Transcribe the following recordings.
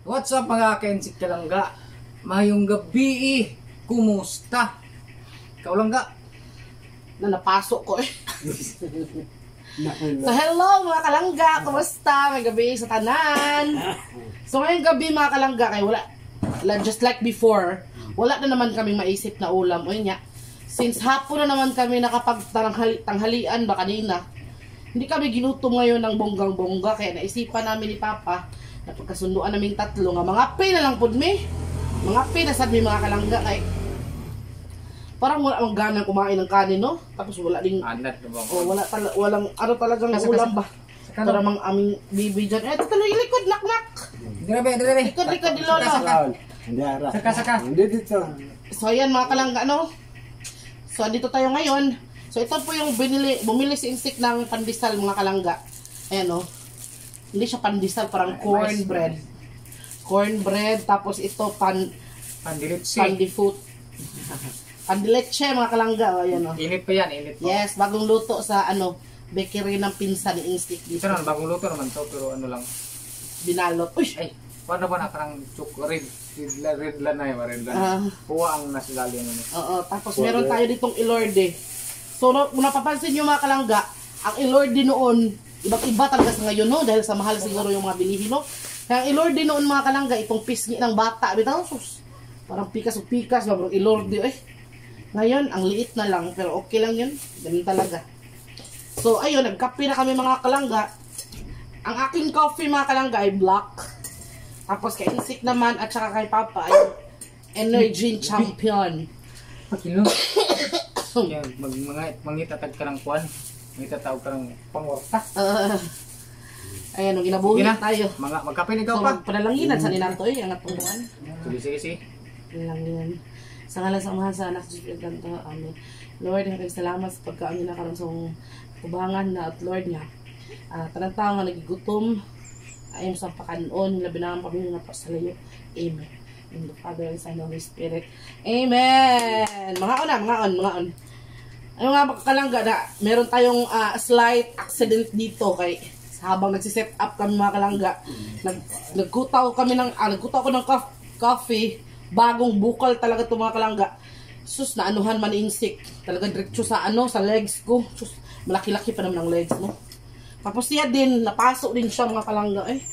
What's up mga Kensik Kalangga? Mayong gabi kumusta? Ikaw langga? Na napasok ko eh. So hello mga kalangga, kumusta? May gabi sa tanan. So ngayong gabi mga kalangga, kay wala just like before, wala na naman kaming maisip na ulam. O yun nga, since hapon na naman kami nakapagtanghalian ba kanina, hindi kami ginutom ngayon ng bonggang-bongga, kaya naisipan namin ni Papa na pagkasunduan naming tatlo nga mga pay na lang pud mi. Mga pay na sad mi mga kalangga kay parang wala mang ganang kumain ng kanin, no? Tapos wala ding Anat na ba? walang ano talagang ulam ba? Para mang aming bibi dyan. Eh, tuloy ilikod, nak. Dire. Likod di lolo. Saka. Dito. So ayan mga kalangga, no? So dito tayo ngayon. So ito po yung bumili si Insik ng pandesal mga kalangga. Ayan, no? Hindi siya pandesal, parang cornbread. Cornbread, tapos ito pandifut. Pandileche mga kalangga. O, ayan, no? Init pa yan, init pa. Yes, bagong luto sa bakery ng pinsan ni Insik dito. Ito naman, bagong luto naman to, pero ano lang. Binalot. Uy! Ay, paano ba na parang red lang na yun, Puwa ang nasilalim ano. Oo, tapos meron tayo ditong ilorde. So, kung napapansin nyo mga kalangga, ang ilorde noon, ibang-iba talaga sa ngayon, no? Dahil sa mahal siguro yung mga bilihin, no? Kaya ang ilorde noon mga kalangga, itong pisngi ng bata, bitaw, sus, parang pikas, parang ilorde, eh. Ngayon, ang liit na lang, pero okay lang yun. Ganun talaga. So, ayun, nagkape na kami mga kalangga. Ang aking coffee mga kalangga ay black. Tapos kay Insik naman at saka kay Papa ay Energy Champion. Kilo. Yan, mangitatag ka ng kwan. Mangitatawag ka ng pangwarta. Ayan, ginabuhin tayo. Magkape na ikaw so, pa. Panalanginan sa ninato eh, ang atong buwan. Sige. Panalanginan. Sa ngalan sa mahal sa anak sa Espiritu Santo. Amen. Lord, maraming salamat sa pagkaami na karon sa kubangan na at Lord nga. Tanang tao nga nagigutom. Ayun sa pakanon, labi na ang pamilya na pasalayo. Amen. In the Father and Son and Holy Spirit. Amen. Mga on. Ano nga ba kalangga na meron tayong slight accident dito kay habang nagsiset up kami mga kalangga. Nagkutaw ko ng coffee. Bagong bukal talaga ito mga kalangga. Sus, naanuhan man Insik. Talaga diretso sa sa legs ko. Sus, malaki-laki pa naman ang legs mo. Tapos siya din, napasok din siya mga kalangga eh.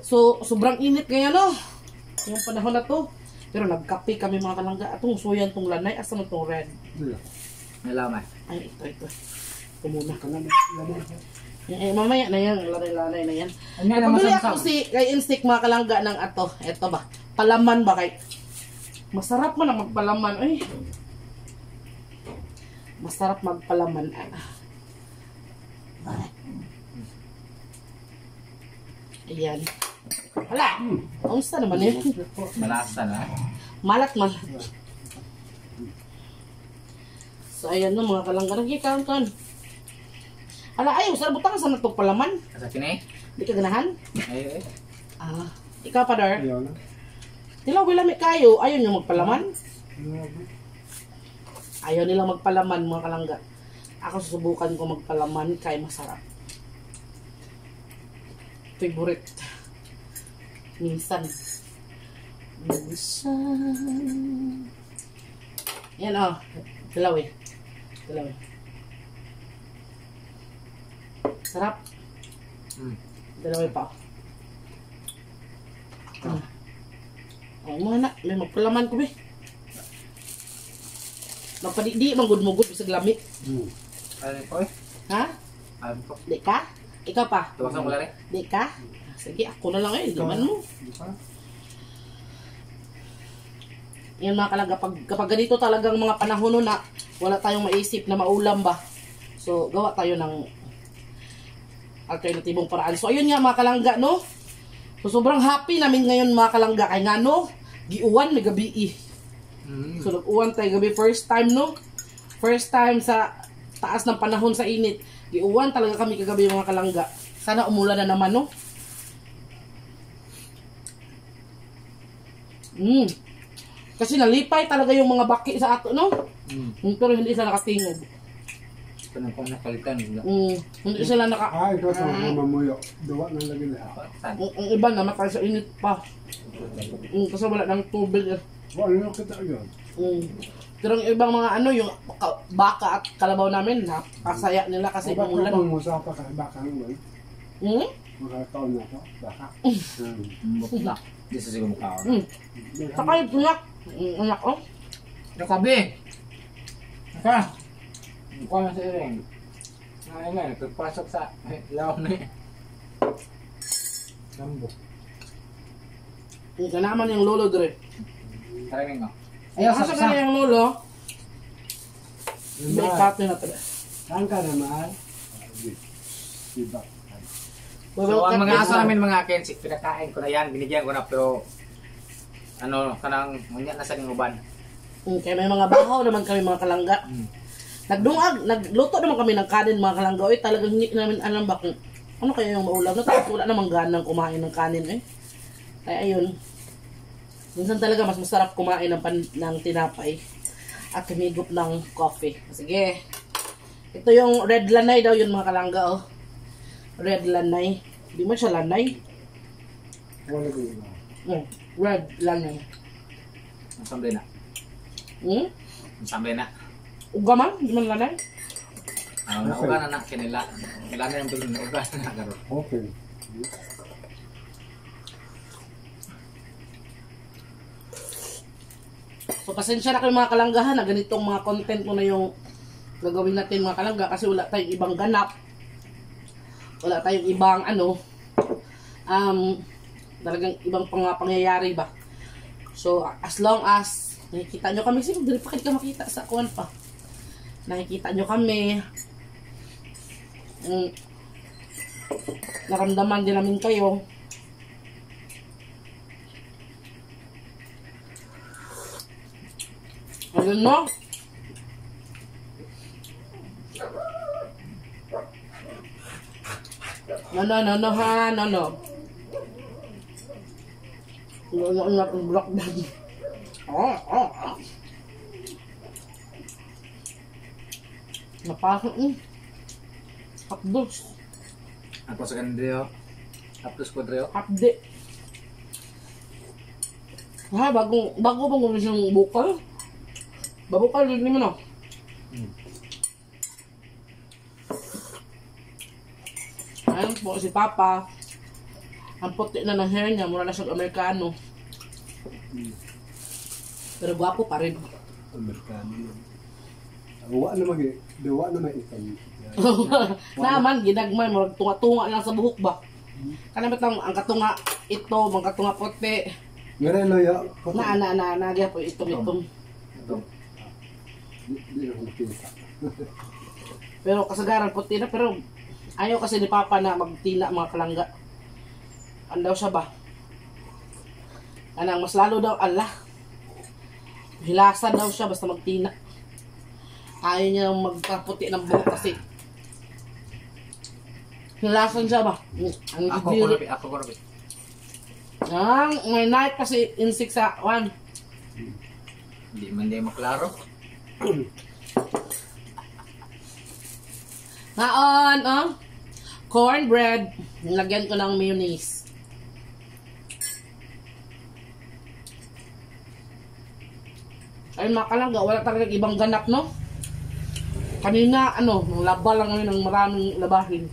So, sobrang init ngayon no. Yung panahon na to. Pero nagkape kami mga kalangga. Atong suyan tong lanay. Asa mo tong red? Nalaman. Ay, ito. Ito muna ka lang. Mamaya na yan. Lanay na yan. Pabili ako kay Insik mga kalangga ng ato. Ito ba? Palaman ba kay? Masarap man ang magpalaman. Ay. Masarap magpalaman. Ayan. Wala. Kamusta naman yun? Malasa na. Malat. So, ayan no mga kalangga. Nagkikauntan. Hala, ayaw. Sarap butang sa natong palaman. Kasakin eh? Di ka ganahan? Ay. Ikaw pa, Dar? Tilaw, wilami kayo. Ayaw nyo magpalaman? Ayaw nilang magpalaman, mga kalangga. Ako susubukan ko magpalaman kay masarap. Favorite. Minsan. Yan Tilaw eh. Sarap. Tilaw pa. Mga na, may magpalaman ko be. Di manggod-mugod sa lamit. Ano po eh? Ha? Ano po? Di ka? Ikaw pa? Tuwasang wala rin? Di ka? Sige, ako na lang gaman mo. Yan mga kalangga, kapag ganito talagang mga panahon na wala tayong maisip na maulam ba. So, gawa tayo ng alternatibong paraan. So, ayun nga mga kalangga, no? So, sobrang happy namin ngayon mga kalangga. Kaya nga, no? Giuwan na gabi So, nag-uwan tayo gabi. First time, no? First time sa taas ng panahon sa init. Giuwan talaga kami kagabi mga kalangga. Sana umulan na naman, no? Kasi nalipay talaga yung mga baki sa ato, no? Pero hindi sa nakatingog. Kanang kung nakalitan. Hindi sila naka... Ay, ito sa mga mamuyo. Duwa na lagi lahat. Ang iba namatay sa init pa. Kasi wala ng tubig. Ano kita yun? Pero yung ibang mga ano, yung baka at kalabaw namin, nakasaya nila kasi umulan. Bakit mo sa baka naman? Makataon na ito? Baka? Bukla. Di sa siguro mukha. Saka yung tunak. Anak ko. Nakabi! Naka! Mukha na sa iring. Ngayon nga, nagpapasok sa laon na eh. Lambo. Yung naman yung lolo dre. Karaming nga. Ayaw sa kanya yung lolo. May kape na taga. Saan ka naman? Diba? So, ang mga aso namin mga Kensik, pinakain ko na yan, binigyan ko na, pero ano, kanang manya na sa uban. Kaya may mga bahaw naman kami mga kalangga. Nagluto naman kami ng kanin mga kalangga. Oy, talagang hindi namin alam ba kung ano kaya yung maulam. Tapos wala namang ganang kumain ng kanin eh. Kaya ayun. Minsan talaga mas masarap kumain ng tinapay at humigop ng coffee. Sige. Ito yung red lanay daw yun mga kalangga oh. Red lanay. Hindi mo siya lanay. Wala ko yun. Red lanay. Ang sambay na. Ang sambay na. Uga man? Hindi man lanay? Nauga na na kanila. Kailangan yung tulong na uga na karoon. Okay. So pasensya na kayo mga kalanggahan na ganitong mga content mo na yung gagawin natin mga kalangga kasi wala tayong ibang ganap. Wala tayong ibang ano talagang ibang pangyayari ba. So as long as nakikita nyo kami, sige, dili pa kayo makita sa kuwan pa. Nakikita nyo kami. Naramdaman din namin kayo. Ayun no? No ha, no. Yung block daddy. Napasok hapdos. Ako sa kanila, hapdos ko dreo. Update. Ha, bago bang gumis yung bukal? Babukal din mo no? Ayun po si Papa. Ang puti na ng hair niya, mura na siyang Amerikano. Pero gwapo pa rin. Amerikano yun. Duwa naman ikan. Naman, ginagmay, marag tunga-tunga lang sa buhok ba? Kanamit lang, ang katunga ito, ang katunga puti. Ngarelo ya. Nagya po itong. Di na kong kita. Pero kasagaran puti na, pero ayaw kasi ni Papa na magtina mga kalangga. Ano daw siya ba? Anang mas lalo daw, hilasan daw siya basta magtina. Ayaw niya magkaputi ng buhok kasi hilasan siya ba? Ako ko rapi. May night kasi insect sa one. Hindi man di maklaro. Ngaon, cornbread. Nilagyan ko ng mayonnaise. Ayun mga kalangga, wala talagang ibang ganap, no? Kanina, laba lang ngayon ng maraming labahin.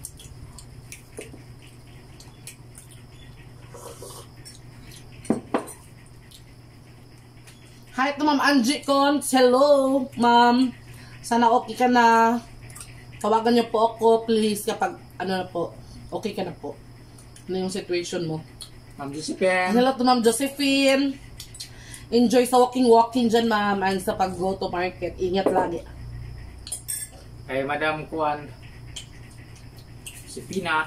Hi to Ma'am Angie Cons. Hello, Ma'am. Sana okay ka na. Tawagan niyo po ako, please, kapag, okay ka na po. Ano yung situation mo? Ma'am Josephine. Hello to Ma'am Josephine. Enjoy sa walking dyan, ma'am, and sa pag-go to market. Ingat lagi. Kay Madam Kuan. Si Pina.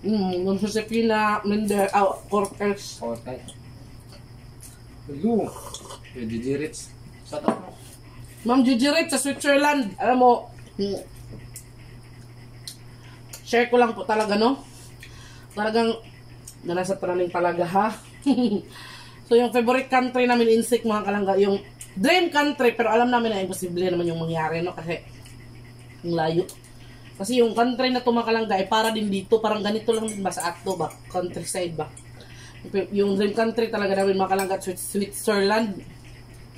Yung Josephina, Minder, Cortez. Okay. Hello. Yung Digirits. Sa to. Ma'am Gigi Rit sa Switzerland. Alam mo, share ko lang po talaga, no? Talagang, nasa praning talaga, ha? So, yung favorite country namin, insect mga kalangga, yung dream country, pero alam namin na imposible naman yung mangyari, no? Kasi, Ang layo. Kasi yung country na tumakalangga ay para din dito. Parang ganito lang din ba sa ato ba? Countryside ba? Yung dream country talaga namin makalangga at Switzerland.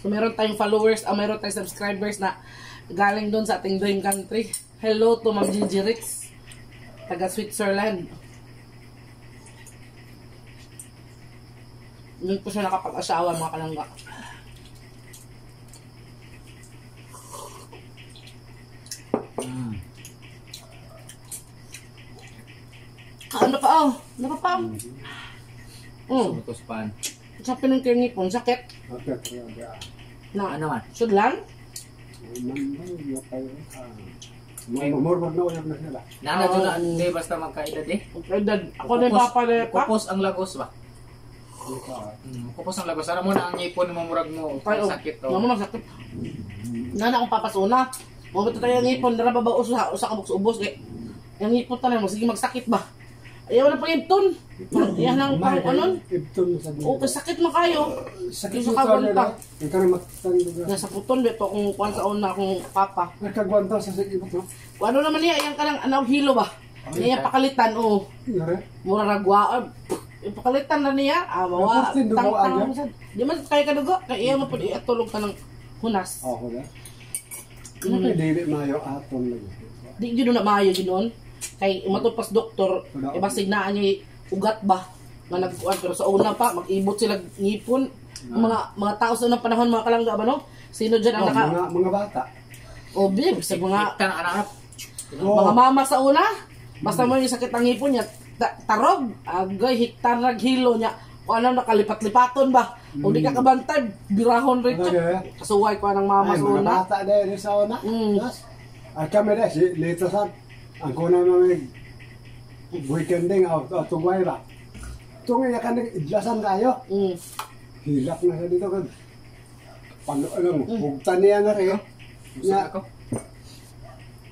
So meron tayong followers, meron tayong subscribers na galing doon sa ating dream country. Hello to Ma'am Gigi Rix, taga Switzerland. Doon po siya nakapag-asawa mga kalangga. Ano pa Ano pa Subutos pan. Sa pinangkingipon, sakit. Okay, kaya. Na, Ano man? sudlan? Mamormod na ulit na sila. Nana dyan na, hindi basta magkaedad eh. Edad. Ako na paparepa. Kupos ang lagos ba? Kupos ang lagos. Ano mo na ang ngipon mo murag mo. Sakit to. Naman sakit. Nana akong papasuna. Mabito tayo ang ipon. Dara ba ba usa ka ubos eh. Ang ipon tayo mo. Sige magsakit ba? Ayaw na pang ipton. Yan ang pang anon. Ipton sa dito. O sakit mo kayo. Sakit Yung mo sa kagwanta. Yung karang matanda. Nasa puton beto kung kuwan sa una akong papa. Nagkagwanta sa sakit mo. Ano naman niya, yung kanang anaw hilo ba? Niya pakalitan, Yore. mura ragwa. Pakalitan na niya. Mawa. Tapos din dugo Tang-tang agad? mo. Di man kaya ka dugo. Kaya iya mo po iatulog ka ng hunas. Ako na. Ano kay David Mayo aton lang. Di gino na maayo ginoon. Kay matupas doktor, basig na niya ugat ba? Nga nagkuan. Pero sa una pa, mag-ibot sila ngipon. Mga tao sa unang panahon, mga kalangga ba no? Sino dyan ang Mga bata. O bib, sa mga Kita na anak. mga mama sa una, basta mo yung sakit ng ngipon niya, tarog, agay, hiktar hilo niya, o ano, nakalipat-lipaton ba? O di ka kabantay, birahon rin siya. Kasuway ko ng mama sa una. Mga bata dahil sa una. Ay kami dahil, lito sa, ang kuna namin, weekending, tugway ba? Tungay ka idlasan kayo. Hilak na sa dito kan. Alam mo, hugtan niya na rin. Gusto na ako.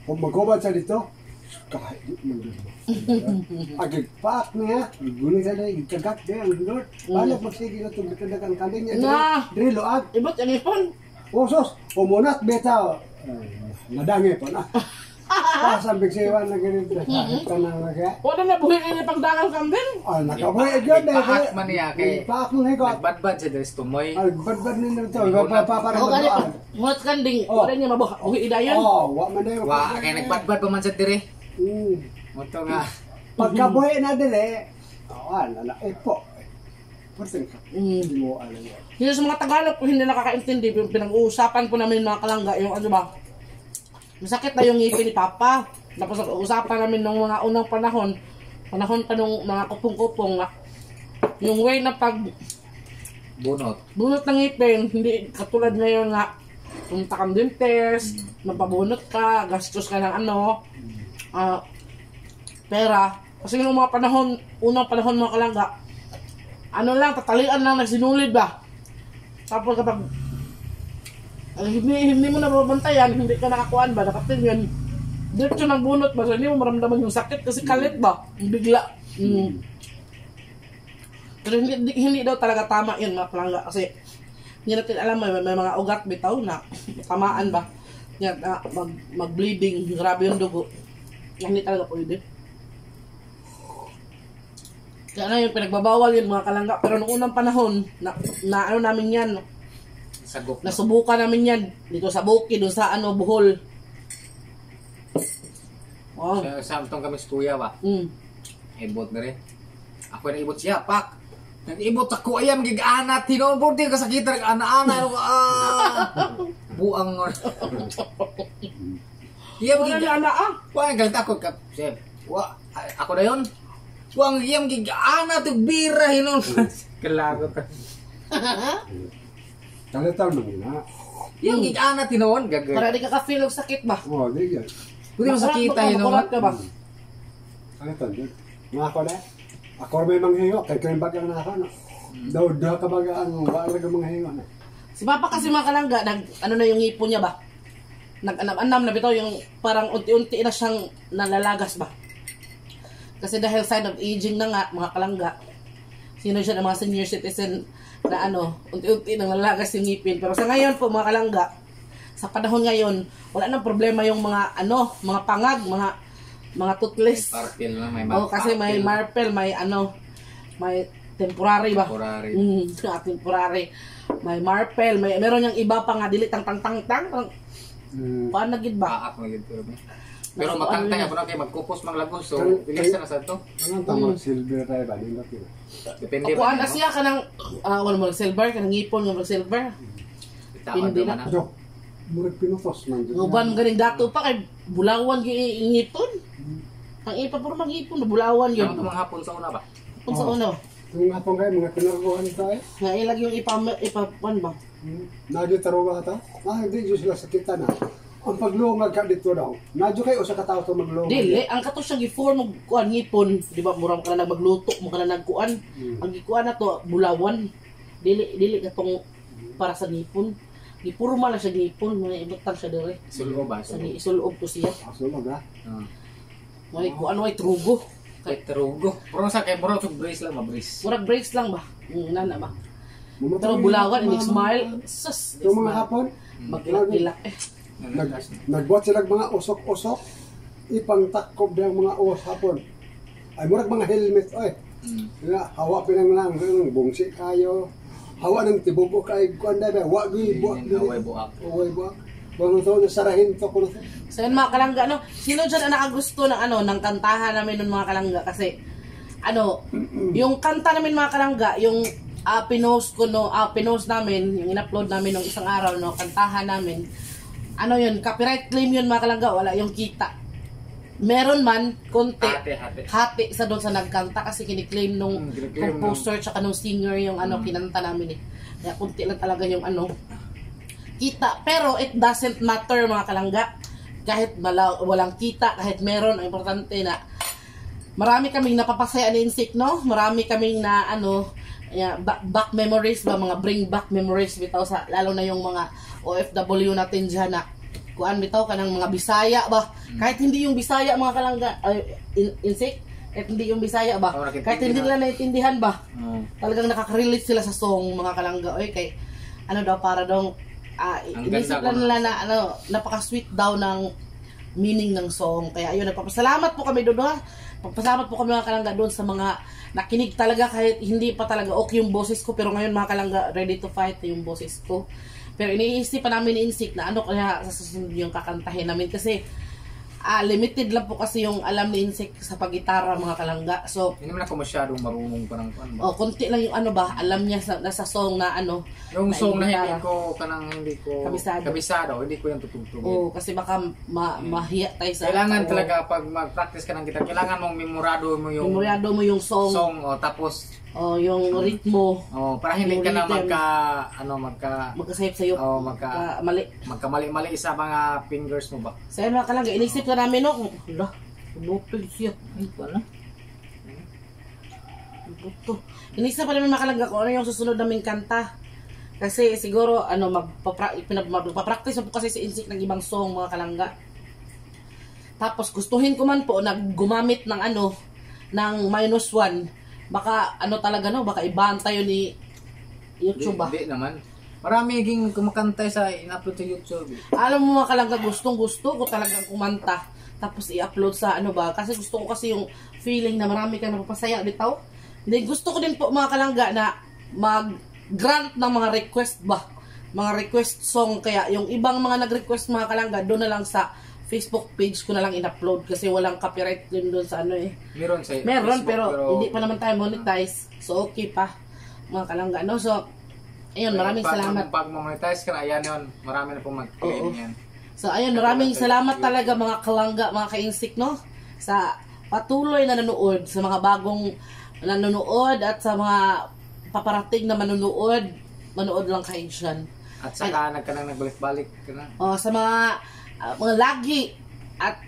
Kung magkubad sa dito, kahit di mo dito. Agigpak niya, guling sa dahil, kagat niya, ang Lord. Balik magsige na itong bitadakan kaling niya. Drilo ag. Ibot yan ipon. Usos, umunat beta. Nadangi po na. Pasambig siwan na ganito. Kahit ka na lagay. Wala na buhay kayo pagdangal kambing. Nakabuhay agad eh. Paak man niya kay Paak mo higot. nagbadbad siya dahil tumoy. Badbad nila ito. Paparang O gani magdoan. pa, ngot kanding, wala niya mabuha. Uhi idayon. Wa man na yun. Wa kay nagbadbad pa man sa dire. Moto nga. Pagkabuhay na dire, lalaki po. Porting ka. Hindi mo alam yan. Yung sa mga Tagalog ko hindi nakakaintindi, pinag-uusapan po namin mga kalangga, yung ano ba, masakit na yung ngipin ni Papa. Tapos usapan namin nung mga unang panahon pa nung mga kupong-kupong na yung way na Bunot. bunot ng ngipin, hindi katulad ngayon nga punta kang dentist, magpabunot ka, gastos ka ng pera. Kasi yung mga panahon, unang panahon mga kalangga, ano lang, tatalian lang, nagsinulid ba? Tapos kapag hindi mo na mabantayan, hindi ka nakakuan ba, nakatingin, diretso ng bunot ba, so hindi mo maramdaman yung sakit kasi kalit ba, bigla. Pero hindi daw talaga tama yun mga palangga kasi hindi natin alam, may mga ugat bitaw na tamaan ba, yan, mag-bleeding, grabe yung dugo, hindi talaga pwede. Kaya na yung pinagbabawal yun mga kalangga, pero noong unang panahon, na ano namin yan, Sagop. nasubukan namin yan dito sa Buki, doon sa Bohol. Wow. Sa amtong kami sa kuya ba? Ibot na rin. Ako na ibot siya, pak. Nag-ibot ako, ayam, gig-ana, tinobor din kasakitan, ana-ana, buang. Iyam, Ana Wah, galit ako, Chef. Ako na yun. Wang iyam, gig-ana, bira, hinon. Kalagot ka. Kalitan mo na. Yung gig-ana, tinoon, gagawin. Para di ka ka-feel of sakit ba? Oo, di yan. Pwede mo sakita, hinon. Makulat ka ba? Kalitan din. Mga ako na. Ako may manghingo. Kaya kayo baga na ako. Daw ka baga wala ka manghingo na. Si Papa kasi mga kalangga, ano na yung ngipon niya ba? Nag-anam-anam na bitaw yung parang unti-unti na siyang nalalagas ba? Kasi dahil sign of aging na nga, mga kalangga, sino siya ng mga senior citizen na unti-unti nang nalalagas yung ngipin. Pero sa ngayon po mga kalangga, sa panahon ngayon, wala nang problema yung mga mga pangag, mga toothless. Marpel na, may Kasi may marpel, may may temporary ba? Temporary. Temporary. May marpel, meron yung iba pa nga dili tang. Paano gid ba? Paak na gid pero matangtay ako na kay magkupos manglagos so ilista na sa to. Anong tama silver tayo ba din natin. Depende ba. Kuan siya kanang wala mo silver kanang ngipon nga silver. Pindi na. Ado. Murag pinutos man. Uban ganing dato pa kay bulawan gi ngipon. Ang ipa puro mangipon bulawan yun. Ano mga hapon sa una ba? Hapon sa una. Yung hapon kayo mga pinarguan tayo. Nga ilag yung ipapan ba? Nadyo taruga ta? Hindi dyo sila sakita na. Ang paglungag ka dito daw. Nadyo kayo sa katao to maglungag. Dili, ang kato siya gi-form og kuan ngipon, di ba? Murang ka na magluto, mo ka na nagkuan. Ang gikuan na to bulawan. Dili katong para sa ngipon. Gipurma lang siya ngipon, mga ibutang siya dire. Isulob ba? Isulob to siya. Sulog ha? May kuan way trugo. Kay trugo. Pero sa kay bro to brace lang mabris. Murag brace lang ba? Nana ba? Pero bulawan, and smile. Sus. Yung mga hapon, maglak-ilak nagbuhat sila mga usok-usok. Ipangtakkob ng mga uwas hapon. Ay, murag mga helmet. Ay, hawa pinang lang. Bungsi kayo. Hawa ng tibugo kayo. Kuanda ba? Wagi, buwak. Away buak. Away buwak. Bang ito, nasarahin to ko na. So yun mga kalangga, sino dyan ang nakagusto ng ng kantahan namin ng mga kalangga? Kasi, yung kanta namin mga kalangga, yung pinost namin, yung in-upload namin ng isang araw, kantahan namin, yun, copyright claim yun mga kalangga, wala yung kita. Meron man, konti, hati sa doon sa nagkanta kasi kiniklaim nung composer tsaka nung singer yung kinanta namin eh. Kaya konti lang talaga yung kita. Pero it doesn't matter mga kalangga. Kahit walang kita, kahit meron, ang importante na marami kaming napapasaya ni Insik, no? Marami kaming na back memories ba, mga bring back memories bitaw sa lalo na yung mga OFW natin dyan na kuan bitaw ka ng mga Bisaya ba, kahit hindi yung Bisaya mga kalangga, Insik, kahit hindi yung Bisaya ba, kahit hindi nila naiintindihan ba, talagang nakaka-relate sila sa song mga kalangga. Kay para daw inisip lang nila na napaka-sweet daw ng meaning ng song. Kaya ayun, nagpapasalamat po kami doon ha. Pagpasalamat po kami mga kalangga doon sa mga nakinig talaga kahit hindi pa talaga okay yung boses ko. Pero ngayon mga kalangga, ready to fight yung boses ko. Pero iniisip pa namin ni Insik na kaya sa susunod yung kakantahin namin. Kasi limited lang po kasi yung alam ni Insik sa pag-gitara mga kalangga. So, hindi naman ako masyadong marunong pa ng kuan ba. Konti lang yung alam niya nasa song na yung na song na gitara. hindi ko kabisado, hindi ko yung tutugtugin. Kasi baka mahiya tayo sa kailangan talaga pag mag-practice ka ng gitara, kailangan mong memorado mo yung song tapos yung ritmo. Para hindi ka na magkasayip sa'yo. Magkamali-mali sa mga fingers mo ba. So yun mga kalangga, inisip na namin lupig siya. Ay, wala. Inisip pa namin mga kalangga kung ano yung susunod naming kanta. Kasi siguro magpapractice po kasi si Insik ng ibang song mga kalangga. Tapos gustuhin ko man po gumamit ng ng -1. Baka talaga baka ibanta yun ni YouTube ba? Hindi naman. Marami naging kumakantay sa in-upload sa YouTube. Alam mo mga kalangga, gusto ko talagang kumanta. Tapos i-upload sa kasi gusto ko kasi yung feeling na marami kang napapasaya bitaw. Hindi, gusto ko din po mga kalangga na mag-grant ng mga request ba? Mga request song. Kaya yung ibang mga nag-request mga kalangga, doon na lang sa Facebook page ko na lang in-upload kasi walang copyright din doon sa Meron sa Facebook, pero hindi pa naman tayo monetize. So okay pa mga kalangga So ayun, maraming salamat. Pag monetize ka na, ayan yun, marami na pong mag-claim yan. So ayun, maraming salamat talaga mga kalangga, mga ka-Insik sa patuloy na nanonood, sa mga bagong nanonood at sa mga paparating na manonood lang kayo dyan. At saka nagbalik-balik ka na. Sa mga lagi at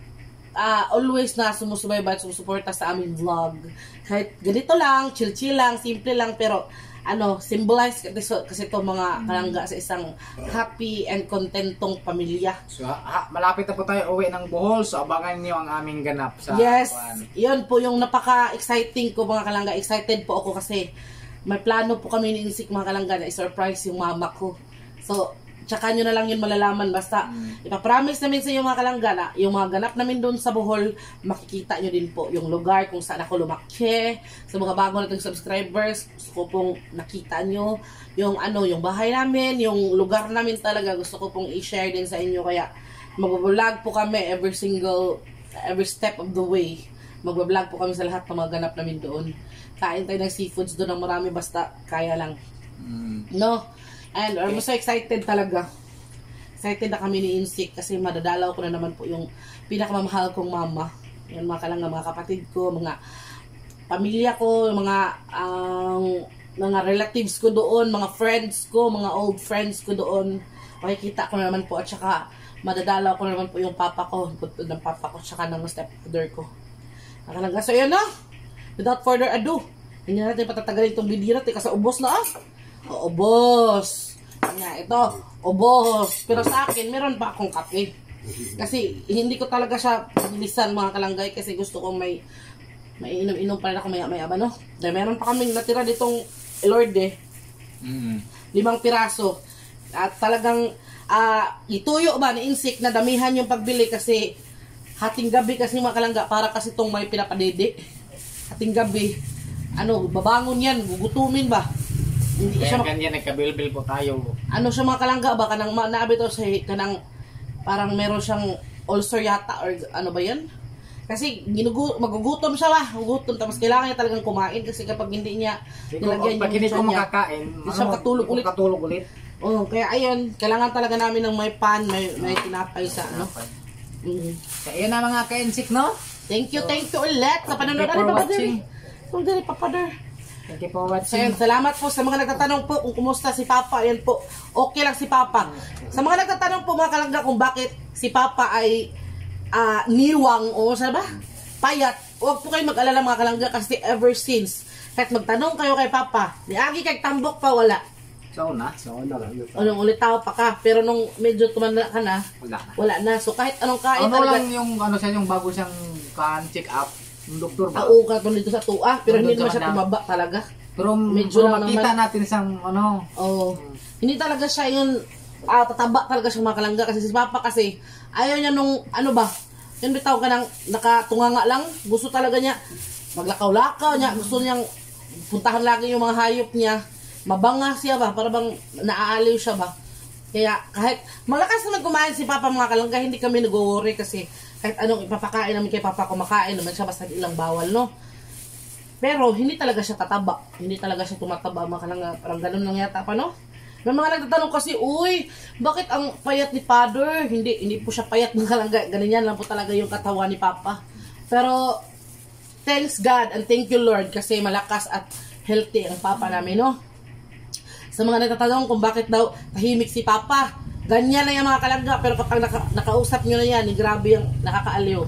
always na sumusubaybay at sumusuporta sa aming vlog. Kahit ganito lang, chill lang, simple lang, pero symbolize kasi ito mga kalangga sa isang happy and contentong pamilya. So malapit na po tayo uwi ng Bohol, so abangan niyo ang aming ganap sa Yes, yun po yung napaka-exciting ko mga kalangga. Excited po ako kasi may plano po kami ni Insik mga kalangga na i-surprise yung mama ko. So tsaka nyo na lang yun malalaman. Basta, ipapromise namin sa inyo mga kalangga na yung mga ganap namin doon sa Bohol, makikita nyo din po yung lugar kung saan ako lumaki. Sa mga bago nating subscribers, gusto ko pong nakita nyo yung yung bahay namin, yung lugar namin talaga. Gusto ko pong i-share din sa inyo. Kaya, mag-vlog po kami every step of the way. Mag-vlog po kami sa lahat ng mga ganap namin doon. Kain tayo ng seafoods doon ng marami, basta kaya lang. No? And I'm so excited talaga. Excited na kami ni Insik kasi madadalaw ko na naman po yung pinakamamahal kong mama. Yan mga kalangga, mga kapatid ko, mga pamilya ko, mga relatives ko doon, mga friends ko, mga old friends ko doon. Makikita ko na naman po at saka madadalaw ko na naman po yung papa ko, ng papa ko, tsaka ng stepfather ko. Mga kalangga, so yun na. Without further ado, hindi natin patatagalin itong video natin kasi ubos na ubos. Nga, ito, ubos. Pero sa akin, meron pa akong kape. Kasi hindi ko talaga siya bilisan mga kalanggay kasi gusto kong may inom-inom pa rin ako maya-maya ba, no? Dahil meron pa kaming natira ditong Lord 5 piraso. At talagang ituyo ba ni Insik na damihan yung pagbili kasi hating gabi kasi mga kalangga para kasi itong may pinapadede. Hating gabi. Babangon yan, gugutumin ba? Hindi Kaya siya ganyan, nagkabilbil po tayo. Siya mga kalangga ba? Kanang naabi to sa kanang parang meron siyang ulcer yata or ano ba yan? Kasi magugutom siya ba? Magugutom. Tapos kailangan niya talagang kumain kasi kapag hindi niya nilagyan pag hindi ko niya, makakain, hindi siya makatulog ulit. Kaya ayun, kailangan talaga namin ng may pan, may tinapay sa Kaya yun na mga ka-insik, no? Thank you ulit sa panonood. Thank you for watching. Papadar. Thank you for watching. Ayan, salamat po sa mga nagtatanong po kung kumusta si Papa. Ayan po, okay lang si Papa. Sa mga nagtatanong po mga kalangga kung bakit si Papa ay niwang o saan ba? Payat. Huwag po kayo mag-alala mga kalangga kasi ever since, kahit magtanong kayo kay Papa, niagi kay tambok pa, wala. So na lang. Anong ulit tao pa ka, pero nung medyo tumanda ka na, wala na. So kahit anong kain talaga. Lang yung yung bago siyang check up. Yung doktor ba? Oo, katong dito sa tua. Pero hindi naman siya tumaba talaga. Pero medyo makita natin isang hindi talaga siya yung tataba talaga siya mga kalangga. Kasi si Papa kasi, ayaw niya nung, yung bitaw ka nang nakatunganga lang. Gusto talaga niya, maglakaw-lakaw niya. Gusto niyang puntahan lagi yung mga hayop niya. Mabanga siya ba? Para bang naaaliw siya ba? Kaya kahit malakas naman kumain si Papa mga kalangga, hindi kami nag-worry kasi kahit anong ipapakain namin kay Papa, kumakain naman siya basta ilang bawal, no? Pero hindi talaga siya tataba. Hindi talaga siya tumataba, mga kalangga. Parang ganun lang yata pa, no? May mga nagtatanong kasi, uy, bakit ang payat ni Father? Hindi po siya payat, mga kalangga. Ganyan lang po talaga yung katawan ni Papa. Pero, thanks God and thank you Lord kasi malakas at healthy ang Papa namin, no? Sa mga nagtatanong kung bakit daw tahimik si Papa, ganyan lang yung mga kalangga, pero kapag nakausap nyo na yan, grabe yung nakakaaliw.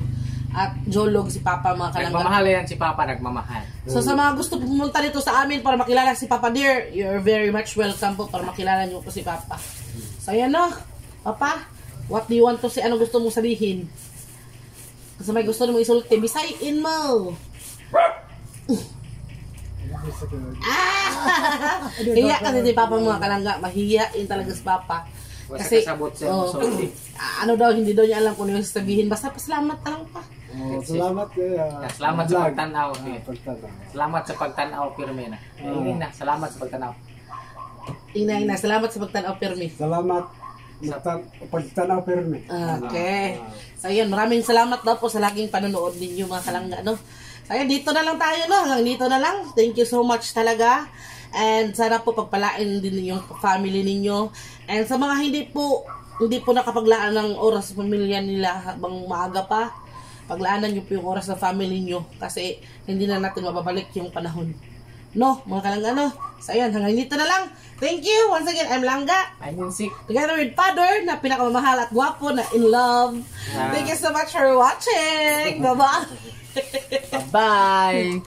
At jolog si Papa mga kalangga. Nagmamahal yan si Papa, nagmamahal. So sa mga gusto pumunta dito sa amin para makilala si Papa Dear, you're very much welcome po para makilala nyo po si Papa. So yan na, Papa, what do you want to say? Ano gusto mong sabihin? Kasi may gusto mong isulti, bisayin mo. Hiya kasi si Papa mga kalangga, mahihiyain talaga si Papa. Kasi ano daw, hindi daw niya alam kung ano yung sabihin. Basta pasalamat lang pa. Salamat salamat sa pagtanaw. Salamat sa pagtanaw, Pirmi na. Salamat sa pagtanaw. Ina, salamat sa pagtanaw, Pirmi. Salamat sa pagtanaw, Pirmi. Okay. So yun, maraming salamat daw po sa laging panonood ninyo mga kalangga, no? So yun, dito na lang tayo, no? Hanggang dito na lang. Thank you so much talaga. And sana po pagpalain din yung family ninyo. And sa mga hindi po nakapaglaan ng oras sa pamilya nila habang maaga pa, paglaanan nyo po yung oras ng family nyo kasi hindi na natin mababalik yung panahon. No, mga kalangga, no? So ayan, hanggang dito na lang. Thank you. Once again, I'm Langga. I'm Insik. Together with Father na pinakamamahal at gwapo na in love. Thank you so much for watching. Bye-bye. Bye.